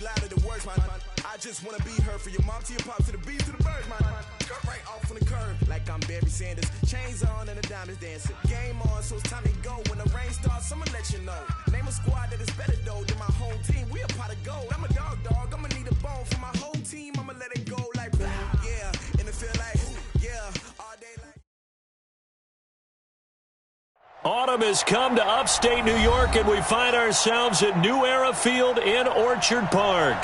louder the words, man. I just wanna be heard, for your mom to your pop to the beat to the birds, man. Cut right off on the curb like I'm Barry Sanders. Chains on and the diamonds dancing. Game on, so it's time to go. When the rain starts, I'ma let you know. Name a squad that is better though than my home team. We a pot of gold. I'm a dog. I'ma need a bone for my whole team. I'ma let it go like yeah, and it feel like yeah, all day like. Autumn has come to upstate New York, and we find ourselves at New Era Field in Orchard Park.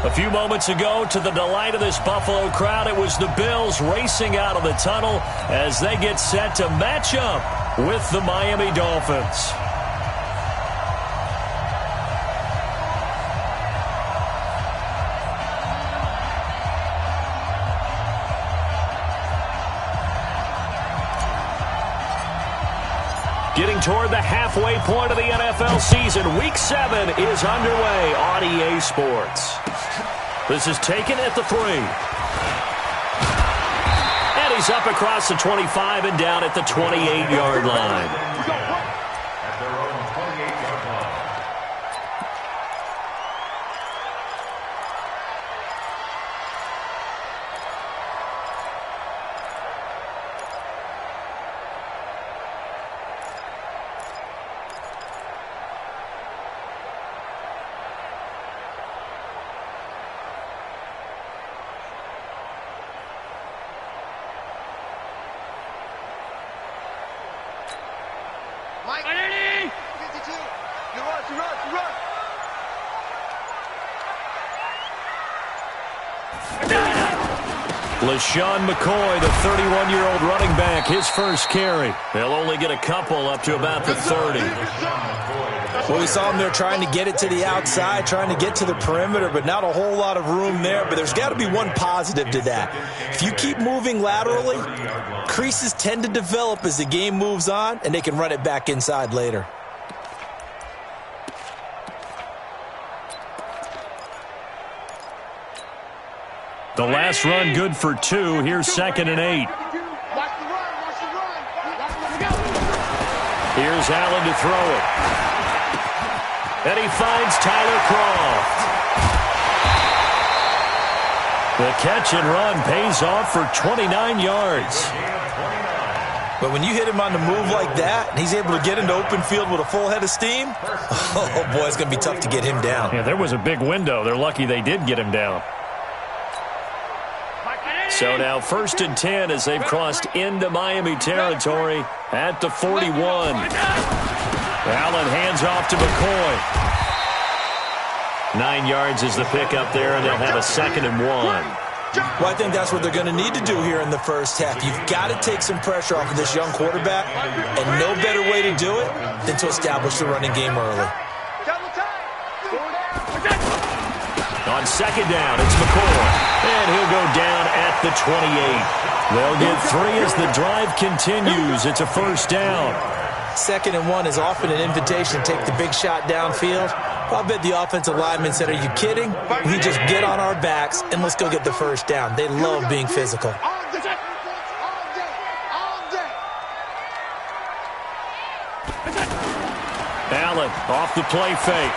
A few moments ago, to the delight of this Buffalo crowd, it was the Bills racing out of the tunnel as they get set to match up with the Miami Dolphins. Getting toward the halfway point of the NFL season, Week 7 is underway on EA Sports. This is taken at the 3. And he's up across the 25 and down at the 28-yard line. At their own 28-yard line. Mike, 52. You run. LaShawn McCoy, the 31-year-old running back, his first carry. They'll only get a couple up to about the 30. Well, we saw him there trying to get it to the outside, trying to get to the perimeter, but not a whole lot of room there. But there's got to be one positive to that. If you keep moving laterally, creases tend to develop as the game moves on, and they can run it back inside later. The last run good for 2. Here's 2nd and 8. Here's Allen to throw it. And he finds Tyler Kroft. The catch and run pays off for 29 yards. But when you hit him on the move like that, and he's able to get into open field with a full head of steam, oh, boy, it's going to be tough to get him down. Yeah, there was a big window. They're lucky they did get him down. So now 1st and 10 as they've crossed into Miami territory at the 41. Allen hands off to McCoy. 9 yards is the pickup there, and they'll have a 2nd and 1. Well, I think that's what they're going to need to do here in the first half. You've got to take some pressure off of this young quarterback, and no better way to do it than to establish the running game early. On 2nd down, it's McCoy. And he'll go down at the 28. They'll get 3 as the drive continues. It's a 1st down. 2nd and 1 is often an invitation to take the big shot downfield. I'll bet the offensive lineman said, are you kidding? We just get on our backs and let's go get the 1st down. They love being physical. Allen off the play fake.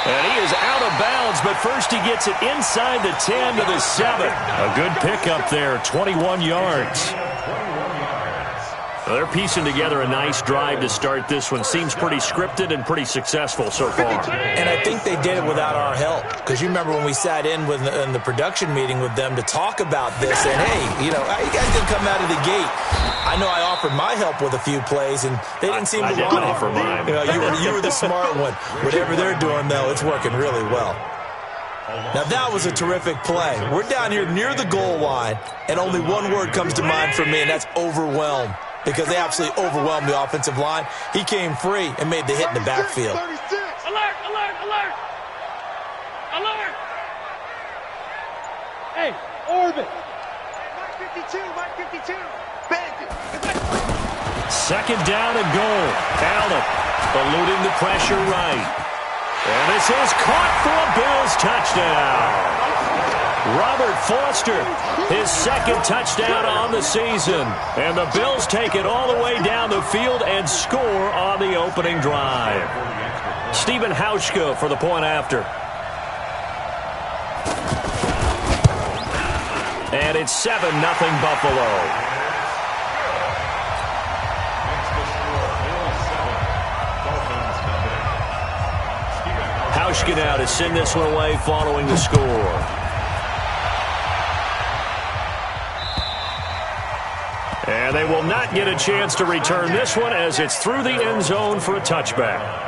And he is out of bounds, but first he gets it inside the 10 to the 7. A good pickup there, 21 yards. Well, they're piecing together a nice drive to start this one. Seems pretty scripted and pretty successful so far. And I think they did it without our help. Because you remember when we sat in the production meeting with them to talk about this, and hey, you know, you guys didn't come out of the gate. I know I offered my help with a few plays, and they didn't seem to want it. Offer mine. You know, you were the smart one. Whatever they're doing, though, it's working really well. Now, that was a terrific play. We're down here near the goal line, and only one word comes to mind for me, and that's overwhelmed. Because they absolutely overwhelmed the offensive line. He came free and made the hit in the backfield. Alert! Hey, orbit! Mike 52! Bandit! 2nd down and goal. Allen eluding the pressure right. And this is caught for a Bills touchdown. Robert Foster, his 2nd touchdown on the season. And the Bills take it all the way down the field and score on the opening drive. Stephen Hauschka for the point after. And it's 7-0 Buffalo. Hauschka now to send this one away following the score. And they will not get a chance to return this one as it's through the end zone for a touchback.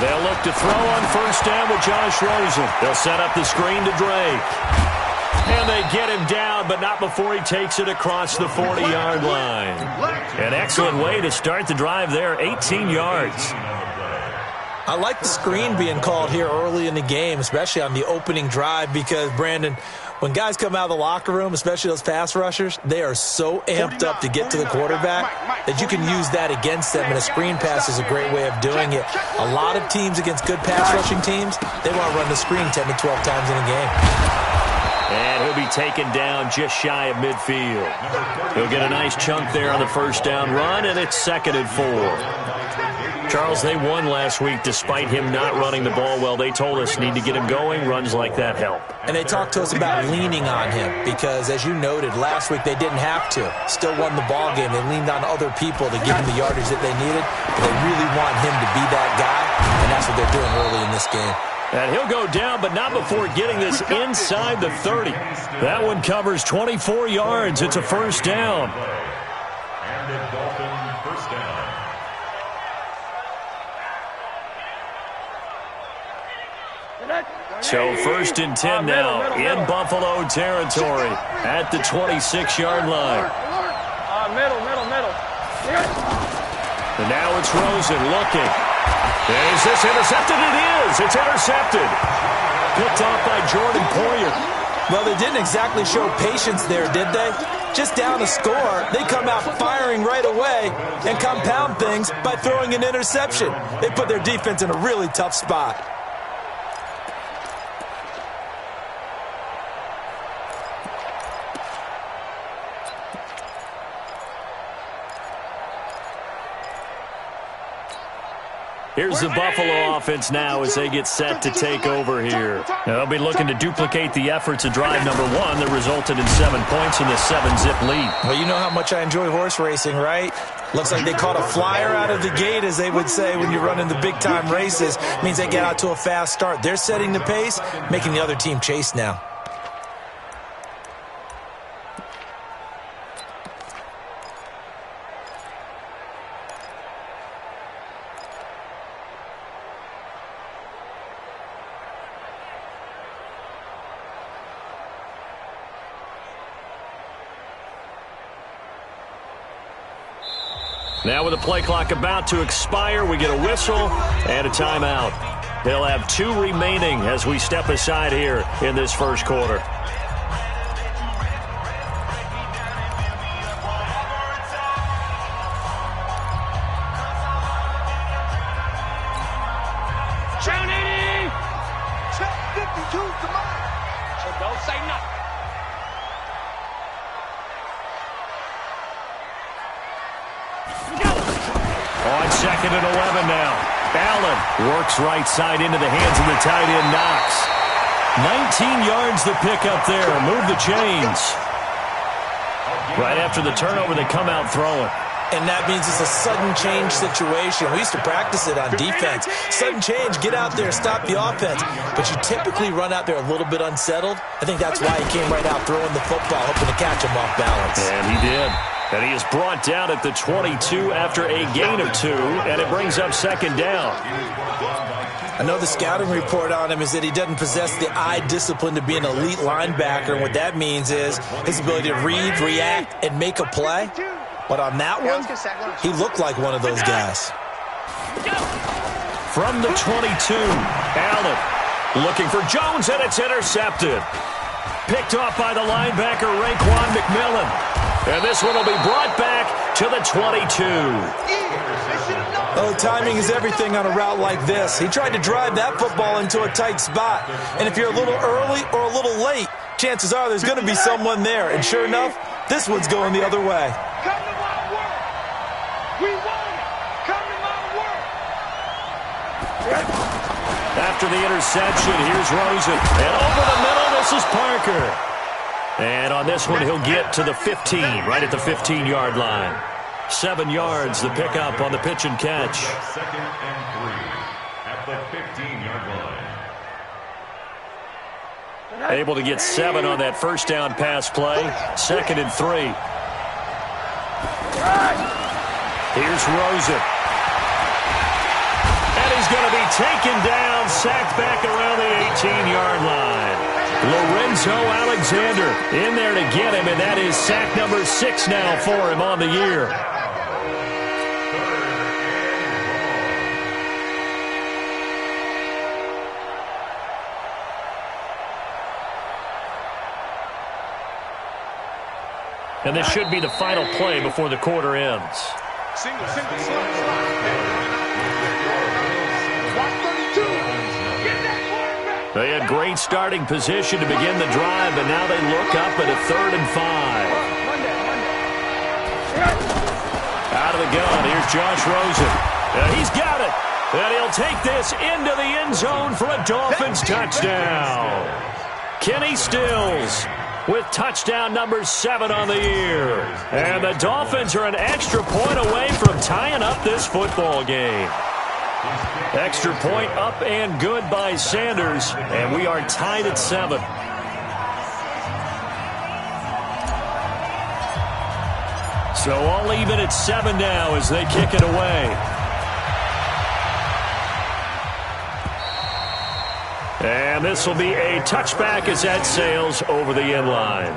They'll look to throw on first down with Josh Rosen. They'll set up the screen to Drake. And they get him down, but not before he takes it across the 40-yard line. An excellent way to start the drive there, 18 yards. I like the screen being called here early in the game, especially on the opening drive, because, Brandon, when guys come out of the locker room, especially those pass rushers, they are so amped up to get to the quarterback that you can use that against them, and a screen pass is a great way of doing it. A lot of teams against good pass rushing teams, they want to run the screen 10 to 12 times in a game. And he'll be taken down just shy of midfield. He'll get a nice chunk there on the first down run, and it's 2nd and 4. Charles, they won last week despite him not running the ball well. They told us need to get him going. Runs like that help. And they talked to us about leaning on him because, as you noted, last week they didn't have to. Still won the ball game. They leaned on other people to give him the yardage that they needed. But they really want him to be that guy, and that's what they're doing early in this game. And he'll go down, but not before getting this inside the 30. That one covers 24 yards. It's a first down. And Dolphin first down. So 1st and 10 now in Buffalo territory at the 26-yard line. Middle. And now it's Rosen looking. Is this intercepted? It is. It's intercepted. Picked off by Jordan Poyer. Well, they didn't exactly show patience there, did they? Just down a score, they come out firing right away and compound things by throwing an interception. They put their defense in a really tough spot. Here's the Buffalo offense now as they get set to take over here. Now, they'll be looking to duplicate the efforts of drive number 1 that resulted in 7 points in the 7-zip lead. Well, you know how much I enjoy horse racing, right? Looks like they caught a flyer out of the gate, as they would say when you're running the big-time races. Means they get out to a fast start. They're setting the pace, making the other team chase now. Now with the play clock about to expire, we get a whistle and a timeout. They'll have 2 remaining as we step aside here in this first quarter. Down 80! Check 52, come on! So don't say nothing. On 2nd and 11 now. Allen works right side into the hands of the tight end Knox. 19 yards the pick up there. Move the chains. Right after the turnover, they come out throwing. And that means it's a sudden change situation. We used to practice it on defense. Sudden change, get out there, stop the offense. But you typically run out there a little bit unsettled. I think that's why he came right out throwing the football, hoping to catch him off balance. And he did. And he is brought down at the 22 after a gain of 2, and it brings up 2nd down. I know the scouting report on him is that he doesn't possess the eye discipline to be an elite linebacker. And what that means is his ability to read, react, and make a play. But on that one, he looked like one of those guys. From the 22, Allen looking for Jones, and it's intercepted. Picked off by the linebacker, Raekwon McMillan. And this one will be brought back to the 22. Oh, timing is everything on a route like this. He tried to drive that football into a tight spot. And if you're a little early or a little late, chances are there's going to be someone there. And sure enough, this one's going the other way. Come to my work. We want it. Come to my work. After the interception, here's Rosen. And over the middle, this is Parker. And on this one, he'll get to the 15, right at the 15-yard line. 7 yards, the pickup on the pitch and catch. Second and 3 at the 15-yard line. Able to get 7 on that first down pass play. 2nd and 3. Here's Rosen. And he's going to be taken down, sacked back around the 18-yard line. Lorenzo Alexander in there to get him, and that is sack number 6 now for him on the year. And this should be the final play before the quarter ends. Single, slide. Watch 32. Get that quarterback. They had great starting position to begin the drive, but now they look up at a 3rd and 5. Out of the gun, here's Josh Rosen. He's got it. And he'll take this into the end zone for a Dolphins touchdown. Kenny Stills with touchdown number 7 on the year. And the Dolphins are an extra point away from tying up this football game. Extra point up and good by Sanders, and we are tied at 7. So all even at 7 now as they kick it away. And this will be a touchback as that sails over the end line.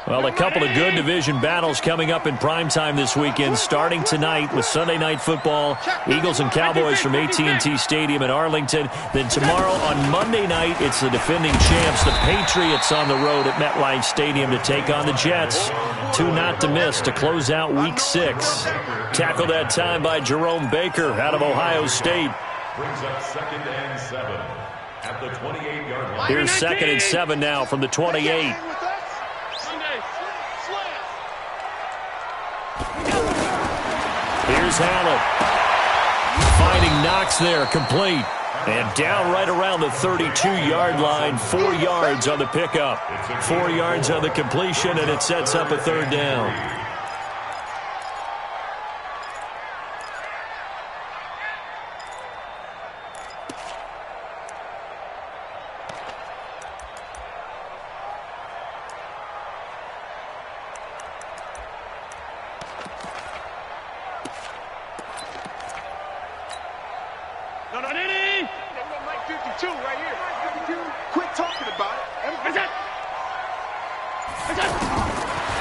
Well, a couple of good division battles coming up in primetime this weekend, starting tonight with Sunday Night Football, Eagles and Cowboys from AT&T Stadium in Arlington. Then tomorrow on Monday night, it's the defending champs, the Patriots, on the road at MetLife Stadium to take on the Jets. 2 not to miss to close out Week 6. Tackled that time by Jerome Baker out of Ohio State. Brings up 2nd and 7 at the 28-yard line. Here's 2nd and 7 now from the 28. Here's Allen. Finding Knox there, complete. And down right around the 32-yard line, 4 yards on the pickup. 4 yards on the completion, and it sets up a 3rd down.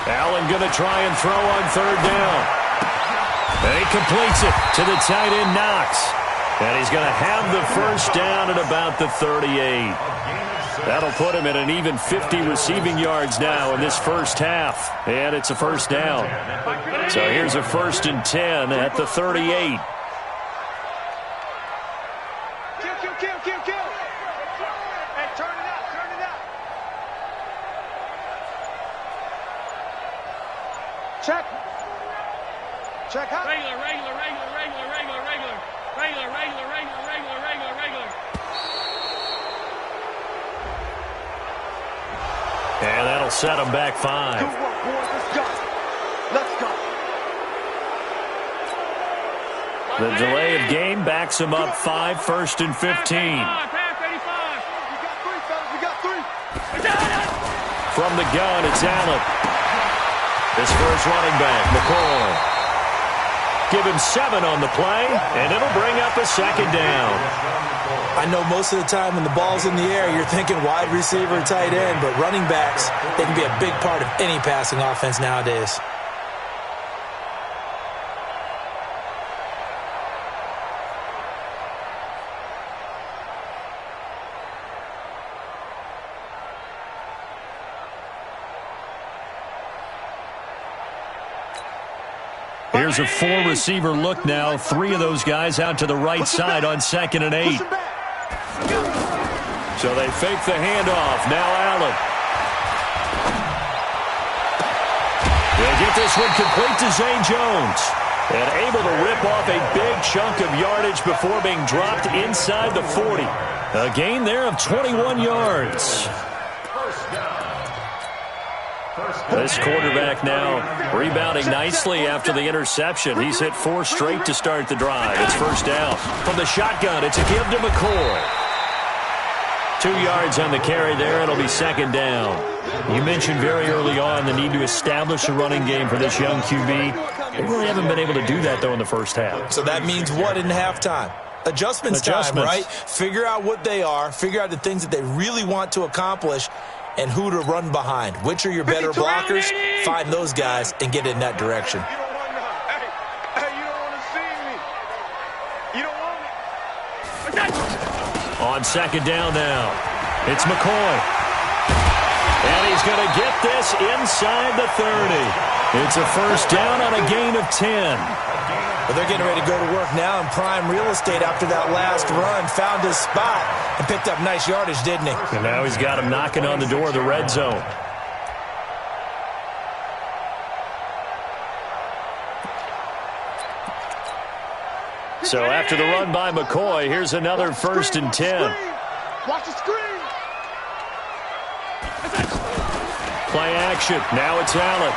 Allen going to try and throw on 3rd down. And he completes it to the tight end, Knox. And he's going to have the first down at about the 38. That'll put him at an even 50 receiving yards now in this first half. And it's a first down. So here's a 1st and 10 at the 38. Check. Check out. Regular. And that'll set him back 5. Good work, boys. Let's go. The delay of game backs him up 5, 1st and 15. We got 3, fellas. We got 3. From the gun, it's Allen. This first running back, McCoy. Give him 7 on the play, and it'll bring up a second down. I know most of the time when the ball's in the air, you're thinking wide receiver, tight end, but running backs, they can be a big part of any passing offense nowadays. Here's a 4-receiver look now. 3 of those guys out to the right side on 2nd and 8. So they fake the handoff. Now Allen. They get this one complete to Zay Jones. And able to rip off a big chunk of yardage before being dropped inside the 40. A gain there of 21 yards. This quarterback now rebounding nicely after the interception. He's hit 4 straight to start the drive. It's first down. From the shotgun, it's a give to McCoy. 2 yards on the carry there. It'll be second down. You mentioned very early on the need to establish a running game for this young QB. They really haven't been able to do that, though, in the first half. So that means what in halftime? Adjustments time, right? Figure out what they are. Figure out the things that they really want to accomplish and who to run behind. Which are your better blockers? Find those guys and get in that direction. You don't want to see me. You don't want me. On second down now, it's McCoy. And he's going to get this inside the 30. It's a first down on a gain of 10. Well, they're getting ready to go to work now in prime real estate after that last run. Found his spot and picked up nice yardage, didn't he? And now he's got him knocking on the door of the red zone. So after the run by McCoy, here's another first and 10. Watch the screen. Play action. Now it's Allen.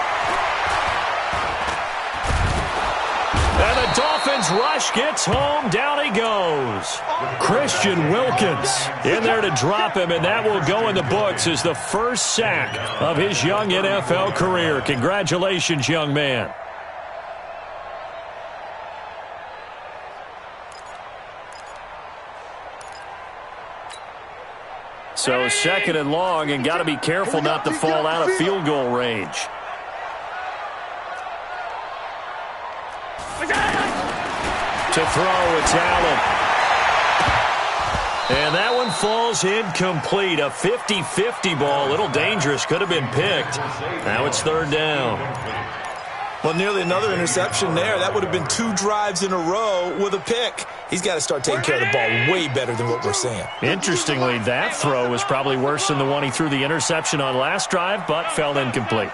And the Dolphins rush gets home. Down he goes. Christian Wilkins in there to drop him, and that will go in the books as the first sack of his young NFL career. Congratulations, young man. So second and long, and got to be careful not to fall out of field goal range. To throw, it's Allen. And that one falls incomplete. A 50-50 ball. A little dangerous. Could have been picked. Now it's third down. Well, nearly another interception there. That would have been 2 drives in a row with a pick. He's got to start taking care of the ball way better than what we're seeing. Interestingly, that throw was probably worse than the one he threw the interception on last drive, but fell incomplete.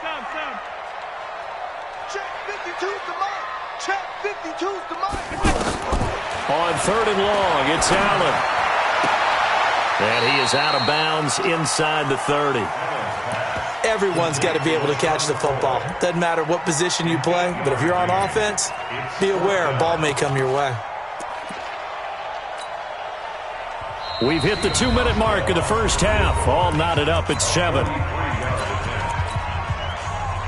Check 52's the mark. Check 52's the mark. On third and long, it's Allen. And he is out of bounds inside the 30. Everyone's got to be able to catch the football. Doesn't matter what position you play, but if you're on offense, be aware a ball may come your way. We've hit the 2-minute mark of the first half. All knotted up at 7.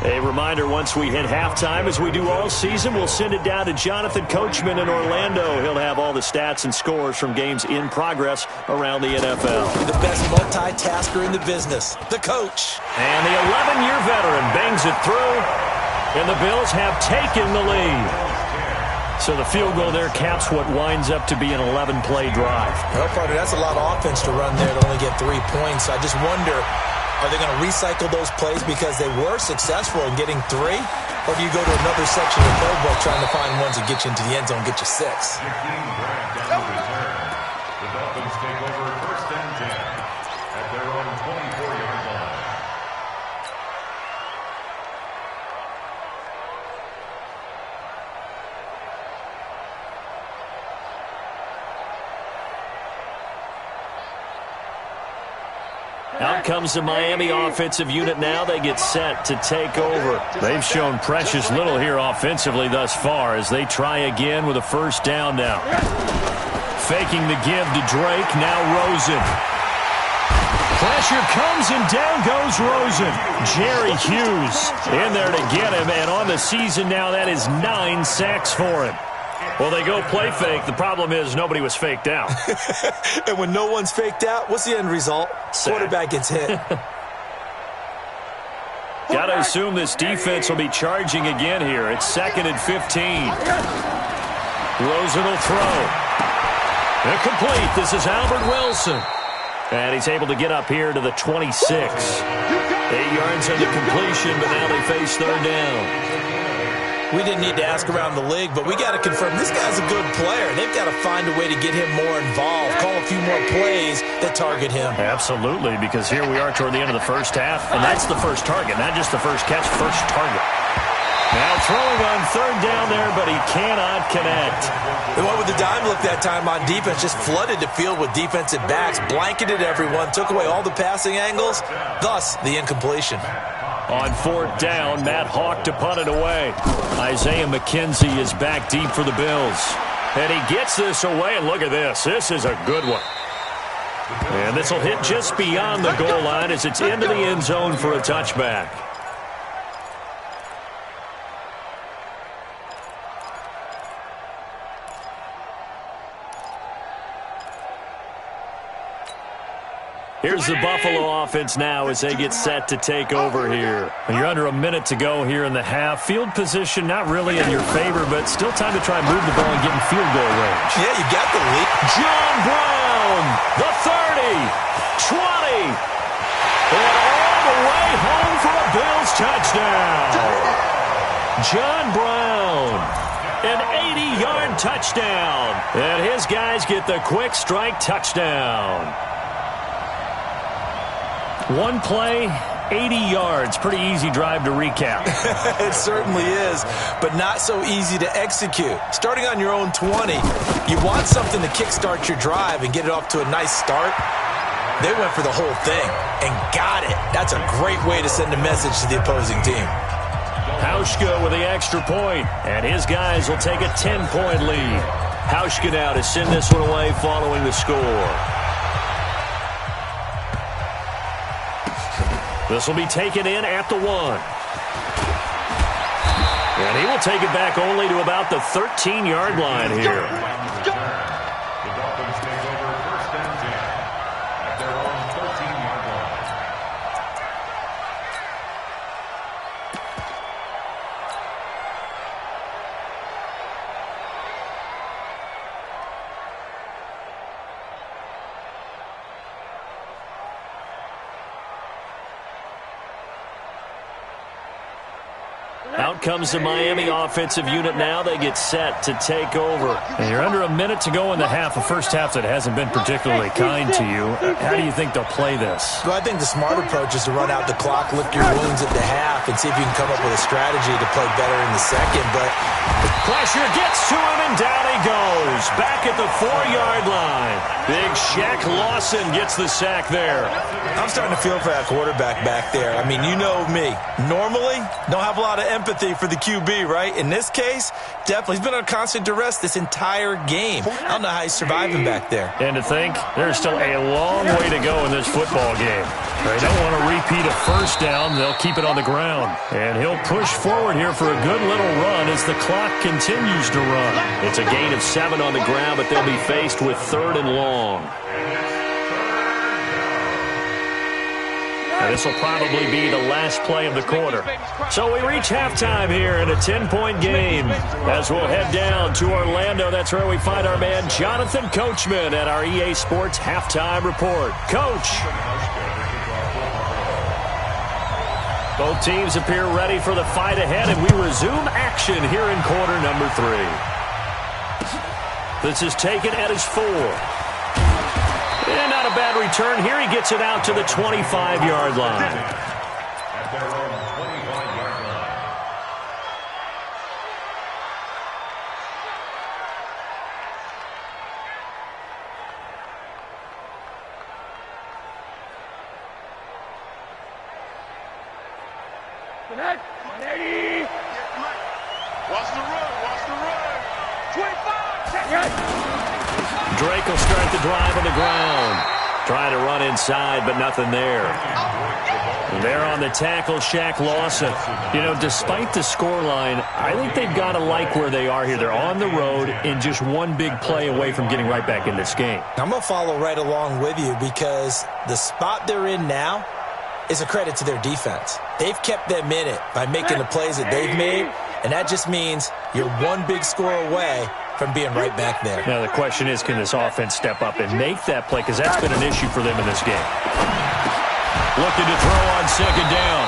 A reminder, once we hit halftime, as we do all season, we'll send it down to Jonathan Coachman in Orlando. He'll have all the stats and scores from games in progress around the NFL. The best multitasker in the business, the coach. And the 11-year veteran bangs it through, and the Bills have taken the lead. So the field goal there caps what winds up to be an 11-play drive. Well, partner, that's a lot of offense to run there to only get 3 points. I just wonder, are they going to recycle those plays because they were successful in getting 3? Or do you go to another section of the playbook trying to find ones that get you into the end zone and get you 6? The Dolphins take over first and 10 at their own 24-yard line. Out comes the Miami offensive unit now. They get set to take over. They've shown precious little here offensively thus far as they try again with a first down now. Faking the give to Drake. Now Rosen. Pressure comes and down goes Rosen. Jerry Hughes in there to get him, and on the season now that is 9 sacks for him. Well, they go play fake. The problem is nobody was faked out. And when no one's faked out, what's the end result? Sack. Quarterback gets hit. Got to assume this defense will be charging again here. It's 2nd and 15. Rosen will throw. Incomplete. This is Albert Wilson. And he's able to get up here to the 26. 8 yards on the completion, but now they face 3rd down. We didn't need to ask around the league, but we got to confirm this guy's a good player. They've got to find a way to get him more involved, call a few more plays that target him. Absolutely, because here we are toward the end of the first half, and that's the first target, not just the first catch, first target. Now throwing on 3rd down there, but he cannot connect. The one with the dime look that time on defense just flooded the field with defensive backs, blanketed everyone, took away all the passing angles, thus the incompletion. On 4th down, Matt Hawk to punt it away. Isaiah McKenzie is back deep for the Bills. And he gets this away, and look at this. This is a good one. And this will hit just beyond the goal line as it's into the end zone for a touchback. Here's the Buffalo offense now as they get set to take over here. You're under a minute to go here in the half. Field position not really in your favor, but still time to try and move the ball and get in field goal range. Yeah, you got the lead. John Brown, the 30, 20, and all the way home for a Bills touchdown. John Brown, an 80-yard touchdown. And his guys get the quick strike touchdown. One play, 80 yards. Pretty easy drive to recap. It certainly is, but not so easy to execute. Starting on your own 20, you want something to kickstart your drive and get it off to a nice start. They went for the whole thing and got it. That's a great way to send a message to the opposing team. Hauschka with the extra point, and his guys will take a 10-point lead. Hauschka now to send this one away following the score. This will be taken in at the 1. And he will take it back only to about the 13-yard line here. The Dolphins take over 1st and 10 at their own 13-yard line. Out comes the Miami offensive unit now. They get set to take over. And you're under a minute to go in the half, a first half that hasn't been particularly kind to you. How do you think they'll play this? Well, I think the smart approach is to run out the clock, lick your wounds at the half, and see if you can come up with a strategy to play better in the second. But pressure gets to him, and down he goes. Back at the 4-yard line. Big Shaq Lawson gets the sack there. I'm starting to feel for that quarterback back there. I mean, you know me. Normally, don't have a lot of empathy for the QB, right? In this case, definitely. He's been on constant duress this entire game. I don't know how he's surviving back there. And to think, there's still a long way to go in this football game. They don't want to repeat a first down. They'll keep it on the ground. And he'll push forward here for a good little run as the clock continues to run. It's a gain of 7 on the ground, but they'll be faced with 3rd and long. And this will probably be the last play of the quarter. So we reach halftime here in a 10-point game. As we'll head down to Orlando, that's where we find our man Jonathan Coachman at our EA Sports Halftime Report. Coach. Both teams appear ready for the fight ahead, and we resume action here in quarter number 3. This is taken at his 4. And not a bad return. Here he gets it out to the 25-yard line. At their own 25-yard line. Watch the run. 25. Drake will start the drive on the ground. Trying to run inside, but nothing there. And there on the tackle, Shaq Lawson. You know, despite the scoreline, I think they've got to like where they are here. They're on the road and just one big play away from getting right back in this game. I'm going to follow right along with you because the spot they're in now is a credit to their defense. They've kept them in it by making the plays that they've made, and that just means you're one big score away from being right back there. Now the question is, can this offense step up and make that play? Because that's been an issue for them in this game. Looking to throw on second down.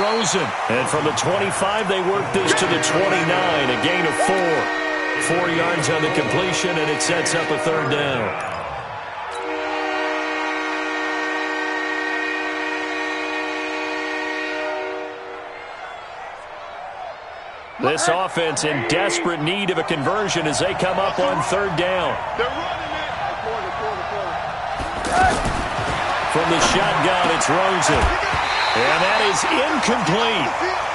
Rosen. And from the 25, they work this to the 29. A gain of 4. 4 yards on the completion, and it sets up a third down. This offense in desperate need of a conversion as they come up on third down. From the shotgun, it's Rosen. And that is incomplete.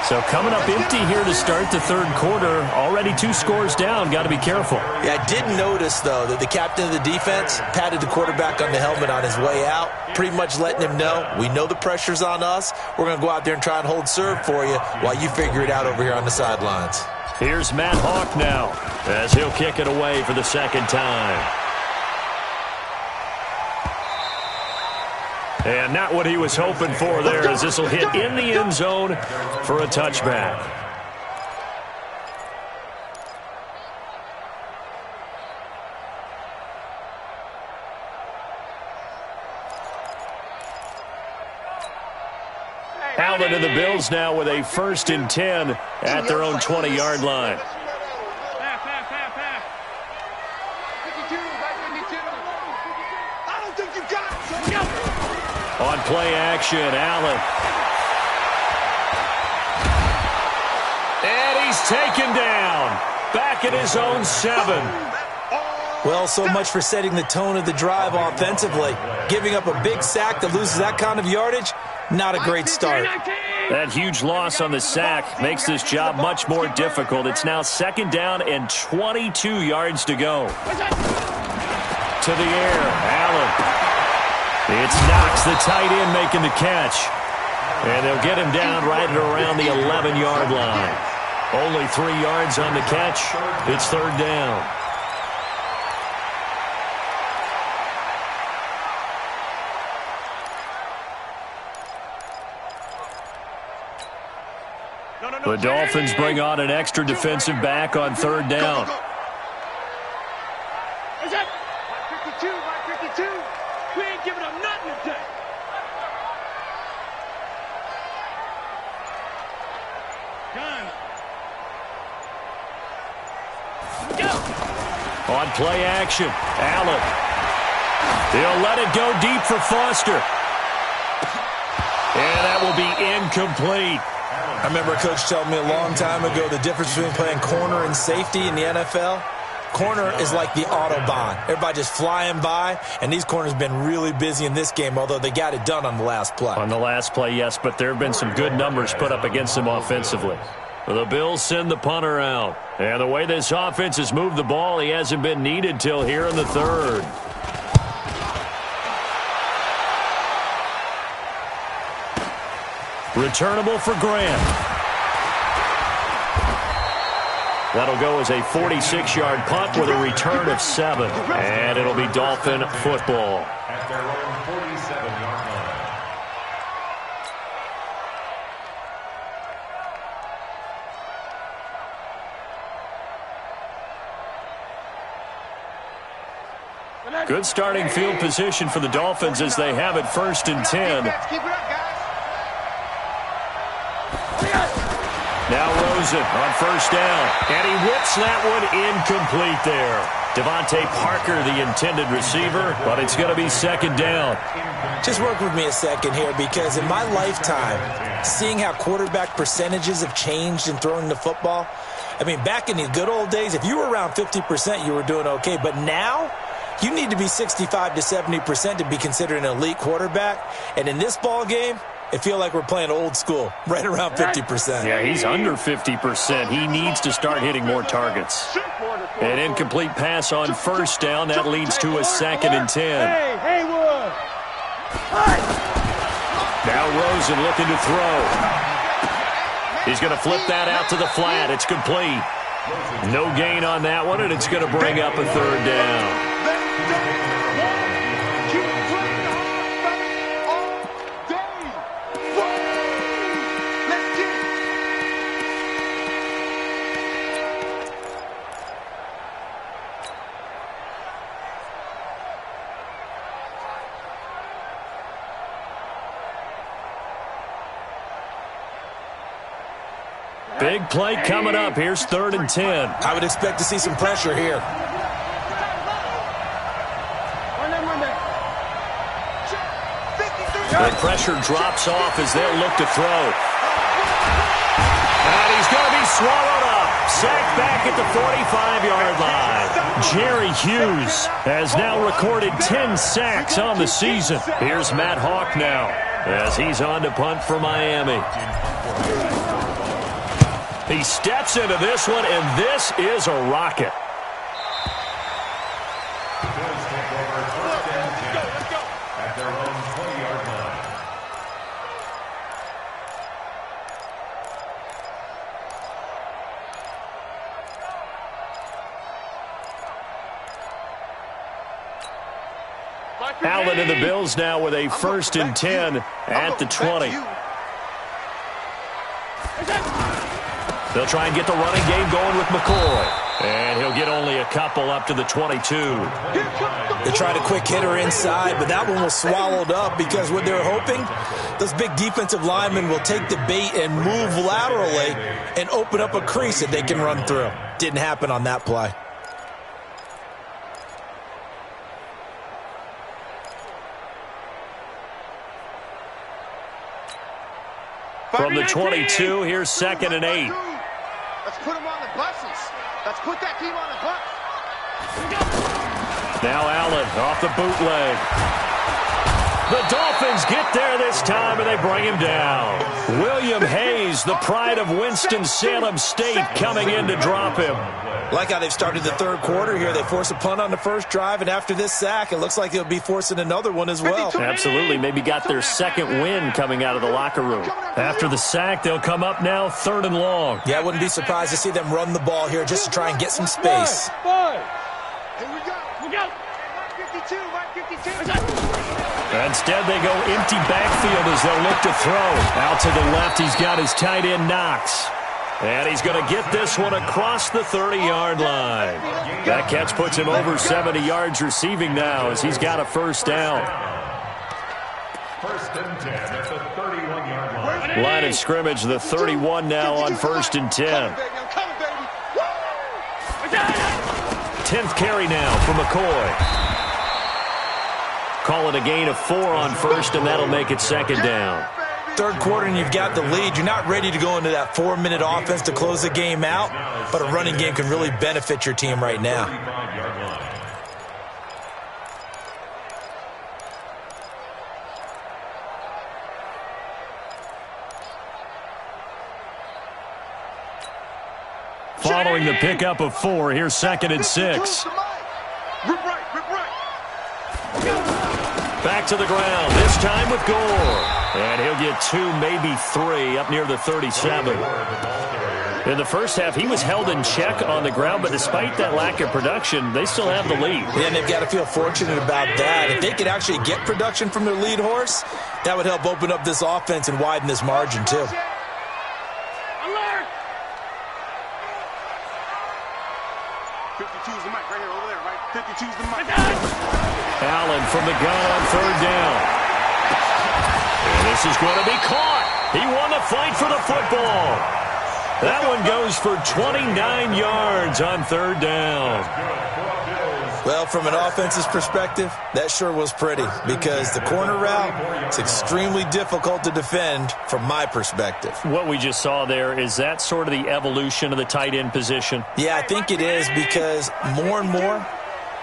So coming up empty here to start the third quarter. Already 2 scores down. Got to be careful. Yeah, I did notice, though, that the captain of the defense patted the quarterback on the helmet on his way out, pretty much letting him know, we know the pressure's on us. We're going to go out there and try and hold serve for you while you figure it out over here on the sidelines. Here's Matt Hawk now as he'll kick it away for the second time. And not what he was hoping for there, as this will hit in the end zone for a touchback. Allen to the Bills now with a 1st and 10 at their own 20-yard line. On play action, Allen. And he's taken down. Back at his own 7. Well, so much for setting the tone of the drive offensively. Giving up a big sack that loses that kind of yardage, not a great start. That huge loss on the sack makes this job much more difficult. It's now 2nd down and 22 yards to go. To the air, Allen. It's Knox, the tight end, making the catch. And they'll get him down right at around the 11-yard line. Only 3 yards on the catch. It's 3rd down. The Dolphins bring on an extra defensive back on 3rd down. On play action, Allen. They'll let it go deep for Foster. And that will be incomplete. I remember a coach telling me a long time ago the difference between playing corner and safety in the NFL. Corner is like the Autobahn. Everybody just flying by, and these corners have been really busy in this game, although they got it done on the last play. On the last play, yes, but there have been some good numbers put up against them offensively. The Bills send the punter out. And the way this offense has moved the ball, he hasn't been needed till here in the 3rd. Returnable for Grant. That'll go as a 46-yard punt with a return of 7. And it'll be Dolphin football. At their own 47-yard line. Good starting field position for the Dolphins as they have it 1st and 10. Now Rosen on 1st down. And he whips that one incomplete there. Devontae Parker, the intended receiver, but it's going to be 2nd down. Just work with me a second here, because in my lifetime, seeing how quarterback percentages have changed in throwing the football, I mean, back in the good old days, if you were around 50%, you were doing okay. But now, you need to be 65 to 70% to be considered an elite quarterback. And in this ball game, it feels like we're playing old school, right around 50%. Yeah, he's under 50%. He needs to start hitting more targets. An incomplete pass on 1st down. That leads to a 2nd and 10. Hey, Haywood, Now Rosen looking to throw. He's going to flip that out to the flat. It's complete. No gain on that one, and it's going to bring up a third down. Big play coming up. Here's 3rd and 10. I would expect to see some pressure here. The pressure drops off as they'll look to throw. And he's going to be swallowed up. Sacked back at the 45-yard line. Jerry Hughes has now recorded 10 sacks on the season. Here's Matt Hawk now as he's on to punt for Miami. He steps into this one, and this is a rocket. Bills take over 1st and 10 at their own 20-yard line. Allen and the Bills now with a 1st and 10 at the 20. They'll try and get the running game going with McCoy. And he'll get only a couple up to the 22. They tried a quick hitter inside, but that one was swallowed up because what they're hoping, those big defensive linemen will take the bait and move laterally and open up a crease that they can run through. Didn't happen on that play. From the 22, here's 2nd and 8. Let's put them on the buses. Let's put that team on the bus. Now Allen off the bootleg. The Dolphins get there this time, and they bring him down. William Hayes, the pride of Winston-Salem State, coming in to drop him. Like how they've started the 3rd quarter here. They force a punt on the first drive, and after this sack, it looks like they'll be forcing another one as well. Absolutely. Maybe got their 2nd win coming out of the locker room. After the sack, they'll come up now 3rd and long. Yeah, I wouldn't be surprised to see them run the ball here just to try and get some space. Here we go. We go. 52, 52. Instead, they go empty backfield as they'll look to throw. Out to the left, he's got his tight end Knox. And he's going to get this one across the 30-yard line. That catch puts him over 70 yards receiving now as he's got a 1st down. 1st and 10 at the 31-yard line. Line of scrimmage, the 31 now on 1st and 10. 10th carry now for McCoy. Call it a gain of 4 on 1st, and that'll make it 2nd down. 3rd quarter and you've got the lead. You're not ready to go into that 4-minute offense to close the game out, but a running game can really benefit your team right now. Following the pickup of 4, here's 2nd and 6. Back to the ground, this time with Gore. And he'll get 2, maybe 3, up near the 37. In the first half, he was held in check on the ground, but despite that lack of production, they still have the lead. Yeah, and they've got to feel fortunate about that. If they could actually get production from their lead horse, that would help open up this offense and widen this margin, too. Alert! 52's the mic right here, over there, right? 52's the mic. Allen from the gun on 3rd down. And this is going to be caught. He won the fight for the football. That one goes for 29 yards on 3rd down. Well, from an offense's perspective, that sure was pretty because the corner route is extremely difficult to defend from my perspective. What we just saw there, is that sort of the evolution of the tight end position? Yeah, I think it is because more and more,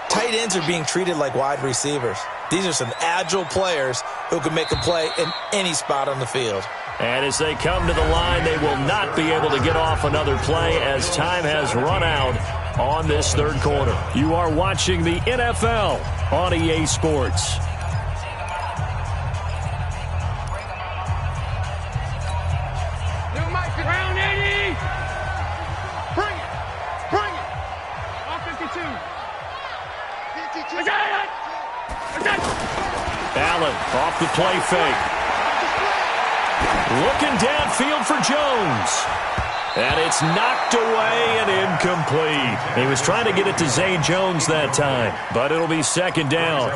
tight ends are being treated like wide receivers. These are some agile players who can make a play in any spot on the field. And as they come to the line, they will not be able to get off another play as time has run out on this 3rd quarter. You are watching the NFL on EA Sports. Allen off the play fake. Looking downfield for Jones. And it's knocked away and incomplete. He was trying to get it to Zay Jones that time, but it'll be second down.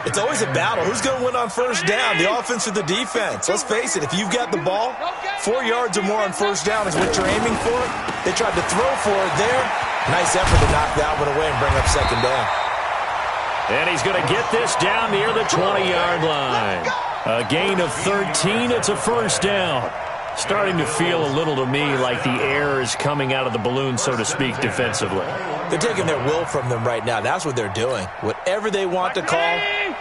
It's always a battle. Who's going to win on first down, the offense or the defense? Let's face it, if you've got the ball, 4 yards or more on first down is what you're aiming for. They tried to throw for it there. Nice effort to knock that one away and bring up second down. And he's going to get this down near the 20-yard line. A gain of 13. It's a first down. Starting to feel a little to me like the air is coming out of the balloon, so to speak, defensively. They're taking their will from them right now. That's what they're doing. Whatever they want to call,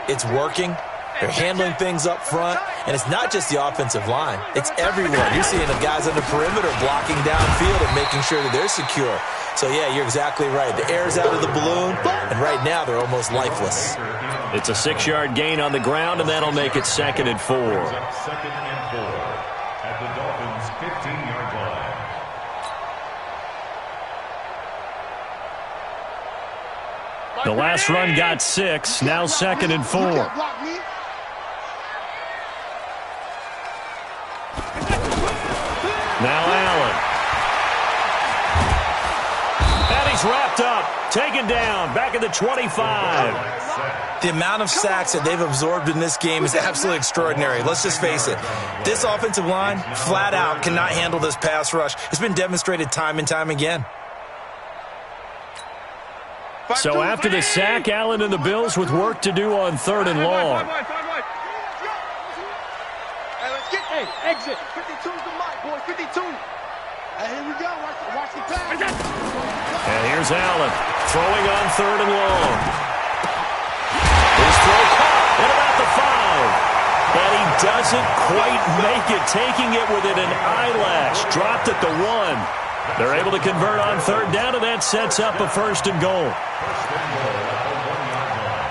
it's working. They're handling things up front. And it's not just the offensive line. It's everyone. You're seeing the guys on the perimeter blocking downfield and making sure that they're secure. So, yeah, you're exactly right. The air's out of the balloon, and right now they're almost lifeless. It's a 6-yard gain on the ground, and that'll make it second and 4. Second and 4 at the Dolphins' 15-yard line. The last run got 6. Now second and 4. Now Allen. And he's wrapped up. Taken down. Back at the 25. The amount of sacks that they've absorbed in this game is absolutely extraordinary. Let's just face it. This offensive line, flat out, cannot handle this pass rush. It's been demonstrated time and time again. So after the sack, Allen and the Bills with work to do on 3rd and long. Hey, exit. 52's the mic, boy. 52. Hey, here we go. Watch the pass. And here's Allen throwing on 3rd and long. His throw caught at about the 5. And he doesn't quite make it, taking it within an eyelash. Dropped at the 1. They're able to convert on 3rd down, and that sets up a 1st and goal. First and goal at the 1-yard line.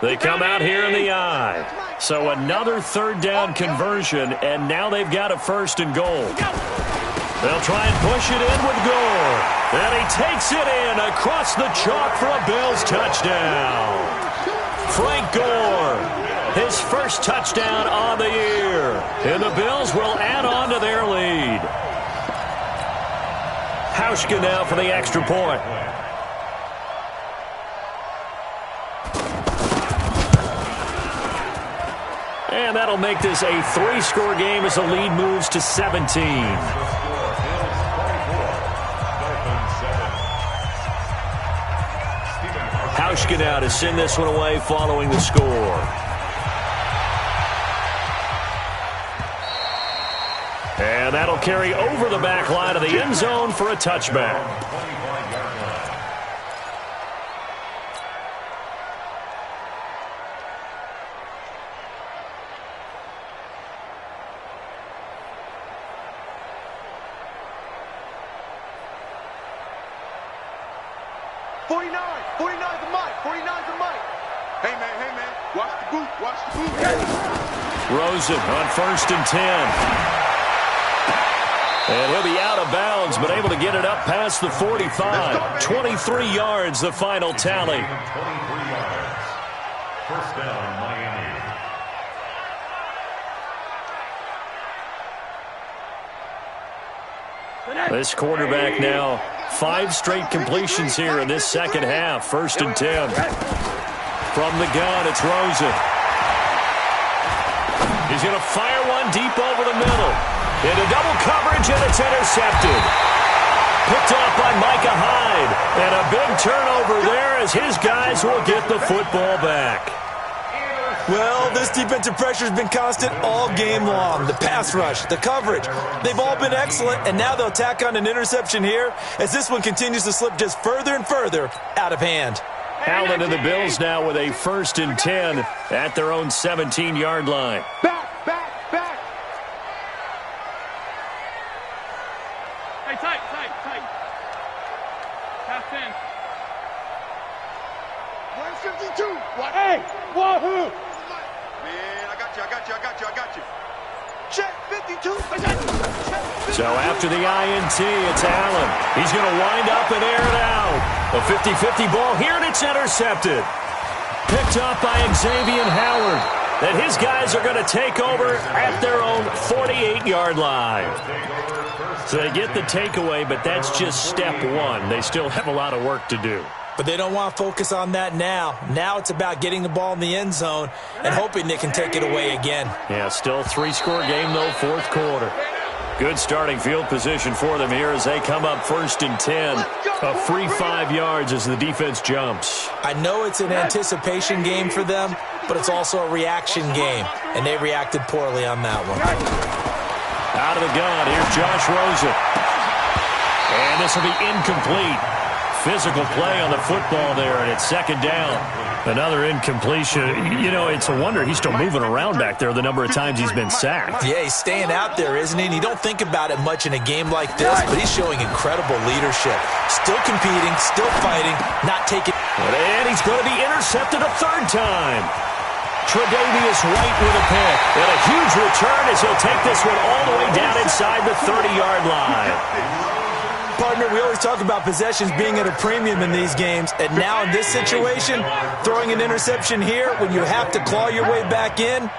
They come out here in the eye. So another 3rd down conversion, and now they've got a 1st and goal. They'll try and push it in with Gore. And he takes it in across the chalk for a Bills touchdown. Frank Gore, his first touchdown on the year. And the Bills will add on to their lead. Hauschka now for the extra point. And that'll make this a 3-score game as the lead moves to 17. Hauschka now to send this one away following the score. And that'll carry over the back line of the end zone for a touchback. Rosen on 1st and 10. And he'll be out of bounds, but able to get it up past the 45. 23 yards, the final tally. 23 yards. First down, Miami. This quarterback now, 5 straight completions here in this second half. 1st and 10. From the gun, it's Rosen. He's going to fire one deep over the middle. Into double coverage, and it's intercepted. Picked off by Micah Hyde. And a big turnover there as his guys will get the football back. Well, this defensive pressure has been constant all game long. The pass rush, the coverage, they've all been excellent, and now they'll tack on an interception here as this one continues to slip just further and further out of hand. Allen and the Bills now with a 1st and 10 at their own 17-yard line. Back. Hey, tight. Half in. 152. What? Hey, wahoo! Man, I got you. Check 52. So after the INT, it's Allen. He's going to wind up and air it out. A 50-50 ball here, and it's intercepted. Picked up by Xavier Howard. That his guys are going to take over at their own 48-yard line. So they get the takeaway, but that's just step one. They still have a lot of work to do. But they don't want to focus on that now. Now it's about getting the ball in the end zone and hoping they can take it away again. Yeah, still 3-score game, though, fourth quarter. Good starting field position for them here as they come up 1st and 10. A free 5 yards as the defense jumps. I know it's an anticipation game for them, but it's also a reaction game, and they reacted poorly on that one. Out of the gun, here's Josh Rosen. And this will be incomplete. Physical play on the football there, and it's 2nd down. Another incompletion. You know, it's a wonder he's still moving around back there the number of times he's been sacked. Yeah, he's staying out there, isn't he? And you don't think about it much in a game like this, but he's showing incredible leadership. Still competing, still fighting, not taking... And he's going to be intercepted a 3rd time. Tre'Davious White with a pick. And a huge return as he'll take this one all the way down inside the 30-yard line. Partner, we always talk about possessions being at a premium in these games, and now in this situation, throwing an interception here when you have to claw your way back in,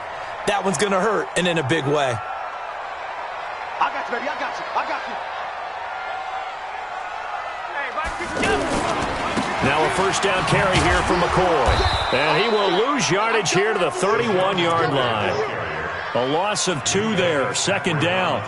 that one's going to hurt, and in a big way. I got you, baby. I got you. Now a 1st down carry here for McCoy. And he will lose yardage here to the 31-yard line. A loss of 2 there, 2nd down.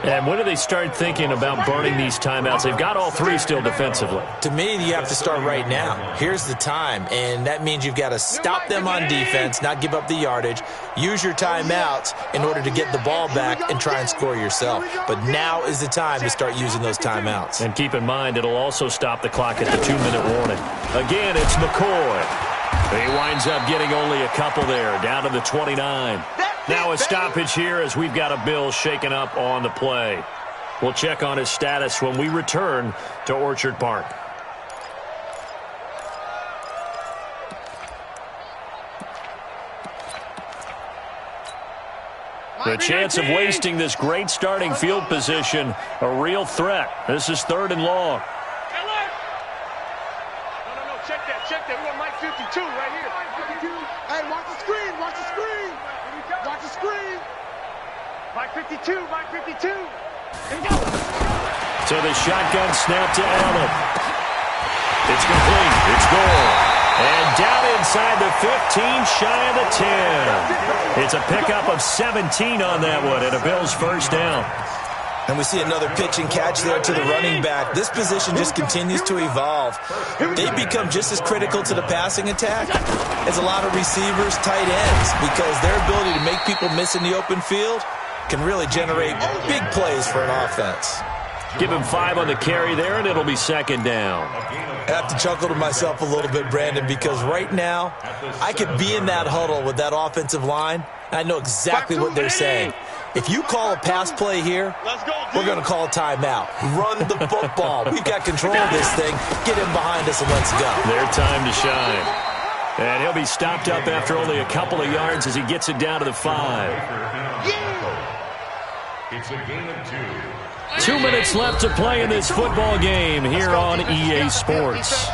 And when do they start thinking about burning these timeouts? They've got all 3 still defensively. To me, you have to start right now. Here's the time, and that means you've got to stop them on defense, not give up the yardage, use your timeouts in order to get the ball back and try and score yourself. But now is the time to start using those timeouts. And keep in mind, it'll also stop the clock at the 2-minute warning. Again, it's McCoy. He winds up getting only a couple there, down to the 29. Now a stoppage here as we've got a Bill shaken up on the play. We'll check on his status when we return to Orchard Park. The chance of wasting this great starting field position, a real threat. This is 3rd and long. No, check that. We got Mike 52 right here. Hey, watch the screen. Watch the screen. Mike 52. Here we go. So the shotgun snap to Allen. It's complete. It's goal. And down inside the 15, shy of the 10. It's a pickup of 17 on that one, and a Bills 1st down. And we see another pitch and catch there to the running back. This position just continues to evolve. They become just as critical to the passing attack as a lot of receivers, tight ends, because their ability to make people miss in the open field can really generate big plays for an offense. Give him 5 on the carry there, and it'll be 2nd down. I have to chuckle to myself a little bit, Brandon, because right now I could be in that huddle with that offensive line. I know exactly what they're saying. If you call a pass play here, we're going to call a timeout. Run the football. We've got control of this thing. Get him behind us and let's go. Their time to shine. And he'll be stopped up after only a couple of yards as he gets it down to the 5. It's a gain of 2. 2 minutes left to play in this football game here on EA Sports.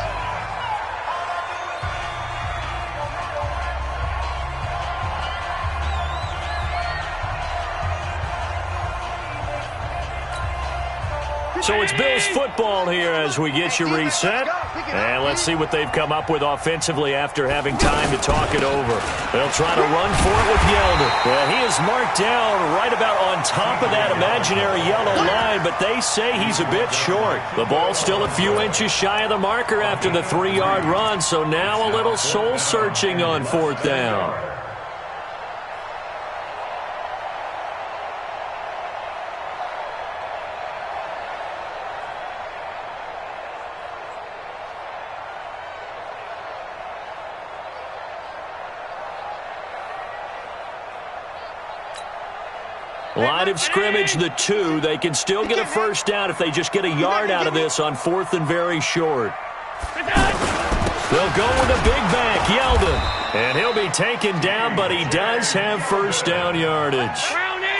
So it's Bills football here as we get you reset. And let's see what they've come up with offensively after having time to talk it over. They'll try to run for it with Yeldon. Well, he is marked down right about on top of that imaginary yellow line, but they say he's a bit short. The ball's still a few inches shy of the marker after the 3-yard run, so now a little soul-searching on 4th down. Line of scrimmage, the 2. They can still get a first down if they just get a yard out of this on 4th and very short. They'll go with a big back, Yeldon. And he'll be taken down, but he does have first down yardage.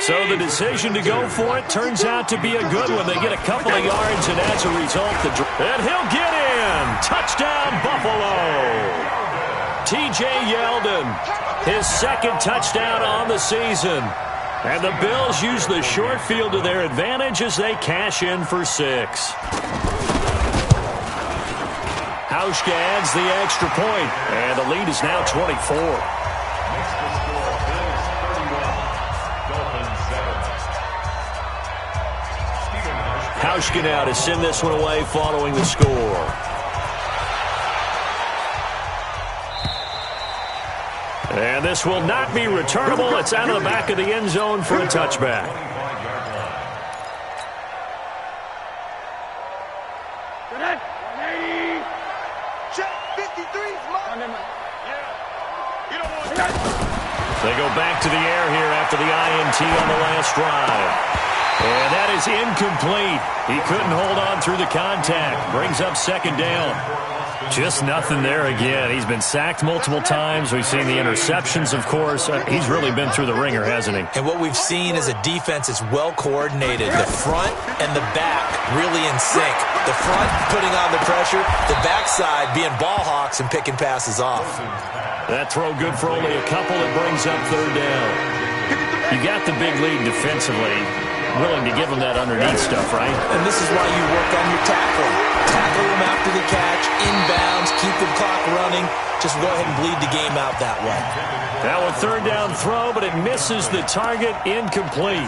So the decision to go for it turns out to be a good one. They get a couple of yards, and as a result, and he'll get in. Touchdown, Buffalo. T.J. Yeldon, his 2nd touchdown on the season. And the Bills use the short field to their advantage as they cash in for 6. Hauschka adds the extra point, and the lead is now 24. Hauschka now to send this one away following the score. And this will not be returnable. It's out of the back of the end zone for a touchback. They go back to the air here after the INT on the last drive. And that is incomplete. He couldn't hold on through the contact. Brings up 2nd down. Just nothing there again. He's been sacked multiple times. We've seen the interceptions, of course. He's really been through the ringer, hasn't he? And what we've seen is a defense that's well coordinated. The front and the back really in sync. The front putting on the pressure, the backside being ball hawks and picking passes off. That throw good for only a couple. It brings up 3rd down. You got the big lead defensively. Willing to give them that underneath stuff, right? And this is why you work on your tackling. Tackle them after the catch, inbounds, keep the clock running. Just go ahead and bleed the game out that way. Now a 3rd down throw, but it misses the target, incomplete.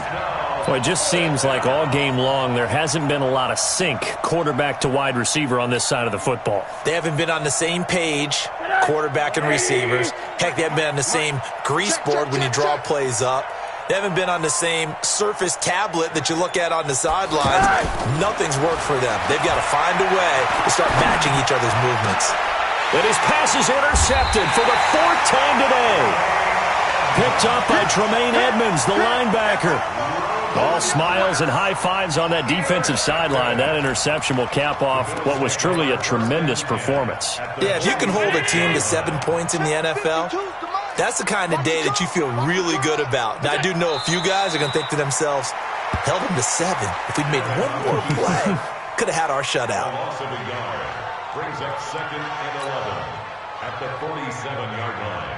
Well, it just seems like all game long there hasn't been a lot of sync quarterback to wide receiver on this side of the football. They haven't been on the same page, quarterback and receivers. Heck, they haven't been on the same grease board when you draw plays up. They haven't been on the same surface tablet that you look at on the sidelines. Nothing's worked for them. They've got to find a way to start matching each other's movements. And his pass is intercepted for the 4th time today. Picked up by Tremaine Edmonds, the linebacker. All smiles and high fives on that defensive sideline. That interception will cap off what was truly a tremendous performance. Yeah, if you can hold a team to 7 points in the NFL, that's the kind of day that you feel really good about. Now, I do know a few guys are going to think to themselves, held them to 7. If we'd made one more play, could have had our shutout. Brings up 2nd and 11 at the 47-yard line.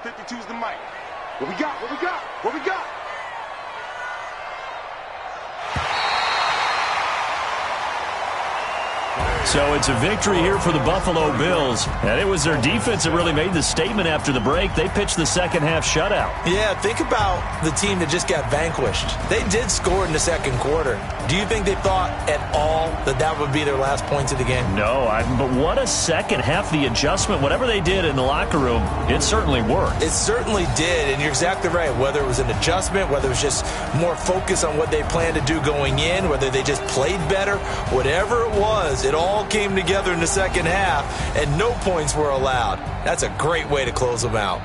52's the mic. What we got? What we got? What we got? So it's a victory here for the Buffalo Bills. And it was their defense that really made the statement after the break. They pitched the second half shutout. Yeah, think about the team that just got vanquished. They did score in the second quarter. Do you think they thought at all that that would be their last points of the game? No, but what a second half. The adjustment, whatever they did in the locker room, it certainly worked. It certainly did, and you're exactly right. Whether it was an adjustment, whether it was just more focus on what they planned to do going in, whether they just played better, whatever it was, it all came together in the second half, and no points were allowed. That's a great way to close them out.